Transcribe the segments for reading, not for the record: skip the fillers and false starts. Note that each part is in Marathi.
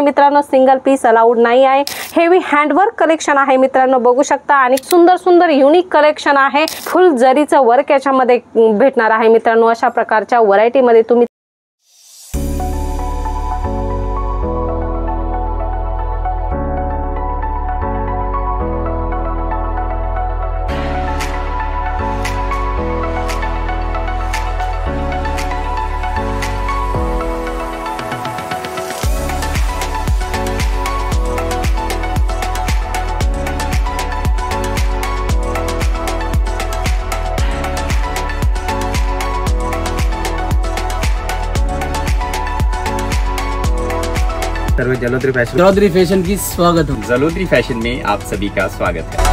मित्रांनो, सिंगल पीस अलाउड नाही आहे। हेवी हँडवर्क कलेक्शन आहे मित्रांनो, बघू शकता आणि सुंदर सुंदर युनिक कलेक्शन आहे। फुल जरीचं वर्क याच्यामध्ये भेटणार आहे मित्रांनो। अशा प्रकारच्या व्हरायटी मध्ये तुम्ही सर्व जलोदरी फैशन की स्वागत है। जलोदरी फैशन में आप सभी का स्वागत है।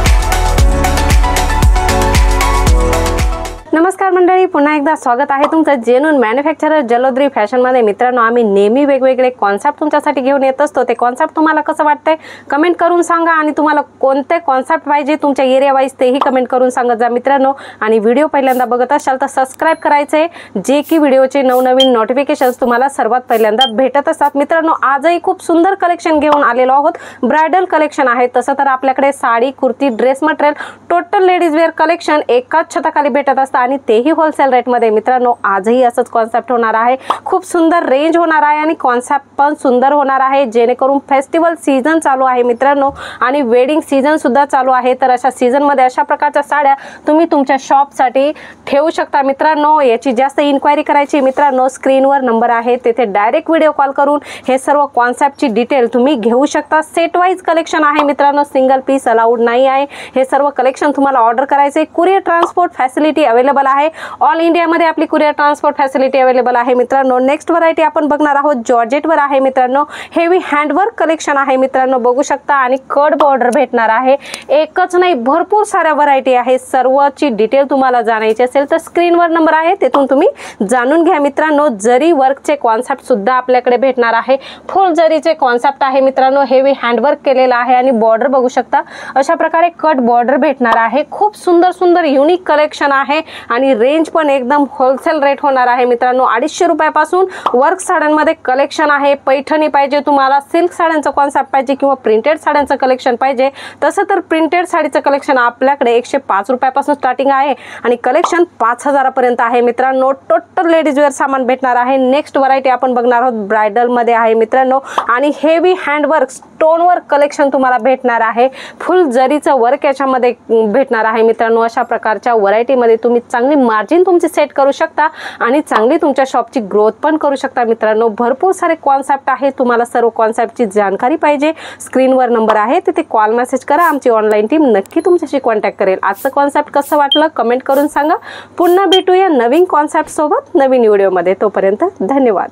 नमस्कार मंडळी, पुन्हा एकदा स्वागत आहे तुमचं जेन्युइन मॅन्युफॅक्चरर जलोदरी फॅशन मध्ये। मित्रांनो, आम्ही नेहमी वेगवेगळे कॉन्सेप्ट तुमच्यासाठी घेऊन येत असतो। ते कॉन्सेप्ट तुम्हाला कसं वाटतंय कमेंट करून सांगा आणि तुम्हाला कोणते कॉन्सेप्ट पाहिजे तुमच्या एरिया वाईज तेही कमेंट करून सांगत जा मित्रांनो। आणि व्हिडिओ पहिल्यांदा बघत असाल तर सबस्क्राइब करायचे, जे की व्हिडिओचे नवनवीन नोटिफिकेशन्स तुम्हाला सर्वात पहिल्यांदा भेटत असतात। मित्रांनो, आजही खूप सुंदर कलेक्शन घेऊन आलेलो आहोत। ब्रायडल कलेक्शन आहे। तसं तर आपल्याकडे sari, kurti, dress material, total ladies wear collection एकाच छताखाली भेटत असतं आणि तेही होलसेल रेट मध्ये। मित्रांनो, आजही असंच कॉन्सेप्ट होणार आहे। खूप सुंदर रेंज होणार आहे आणि कॉन्सेप्ट पण सुंदर होणार आहे, जेणेकरून फेस्टिवल सीजन चालू आहे मित्रांनो आणि वेडिंग सीजन सुद्धा चालू आहे। तर अशा सीजन मध्ये अशा प्रकारच्या साड्या तुम्ही तुमच्या शॉप साठी ठेवू शकता मित्रांनो। याची जास्त इन्क्वायरी करायची मित्रांनो, स्क्रीनवर नंबर आहे, तेथे डायरेक्ट व्हिडिओ कॉल करून हे सर्व कॉन्सेप्टची डिटेल तुम्ही घेऊ शकता। सेट वाईज कलेक्शन आहे मित्रांनो, सिंगल पीस अलाउड नाही आहे। हे सर्व कलेक्शन तुम्हाला ऑर्डर करायचे। कुरिअर ट्रान्सपोर्ट फॅसिलिटी अवेलेबल आहे। ऑल इंडिया मध्ये आपली कुरिअर ट्रान्सपोर्ट फॅसिलिटी अवेलेबल आहे मित्रांनो। नेक्स्ट व्हरायटी आपण बघणार आहोत जॉर्जेट वर आहे मित्रांनो। हेवी हँडवर्क कलेक्शन आहे मित्रांनो, बघू शकता आणि कट बॉर्डर भेटणार आहे। एकच नाही, भरपूर साऱ्या व्हरायटी आहे। सर्वची डिटेल तुम्हाला जाणायची असेल तर स्क्रीनवर नंबर आहे, तेथून तुम्ही जाणून घ्या मित्रांनो। जरी वर्कचे कॉन्सेप्ट सुद्धा आपल्याकडे भेटणार आहे। फुल जरीचे कॉन्सेप्ट आहे मित्रांनो, हेवी हँडवर्क केलेला आहे आणि बॉर्डर बघू शकता अशा प्रकारे कट बॉर्डर भेटणार आहे। खूप सुंदर सुंदर युनिक कलेक्शन आहे आणि रेंज पण एकदम होलसेल रेट होणार आहे मित्रांनो। 250 रुपयापासून वर्क साड्यांमध्ये कलेक्शन आहे। पैठणी पाहिजे तुम्हाला, सिल्क साड्यांचं कॉन्सेप्ट पाहिजे किंवा प्रिंटेड साड्यांचं कलेक्शन पाहिजे, तसं तर प्रिंटेड साडीचं कलेक्शन आपल्याकडे 105 रुपयापासून स्टार्टिंग आहे आणि कलेक्शन 5000 पर्यंत आहे मित्रांनो। टोटल लेडीज वेअर सामान भेटणार आहे। नेक्स्ट व्हरायटी आपण बघणार आहोत ब्रायडल मध्ये आहे मित्रांनो आणि heavy handwork stone work collection तुम्हाला भेटणार आहे। फुल जरीचं वर्क याच्यामध्ये भेटणार आहे मित्रांनो। अशा प्रकारच्या व्हरायटी मध्ये तुम्ही चांगली मार्जिन तुमची सेट करू शकता आणि चांगली तुमच्या शॉपची ग्रोथ पण करू शकता मित्रांनो। भरपूर सारे कॉन्सेप्ट आहे। तुम्हाला सर्व कॉन्सेप्टची जानकारी पाहिजे, स्क्रीनवर नंबर आहे, तिथे कॉल मेसेज करा। आमची ऑनलाईन टीम नक्की तुमच्याशी कॉन्टॅक्ट करेल। आजचं कॉन्सेप्ट कसं वाटलं कमेंट करून सांगा। पुन्हा भेटूया नवीन कॉन्सेप्ट सोबत नवीन व्हिडिओ मध्ये। तोपर्यंत धन्यवाद।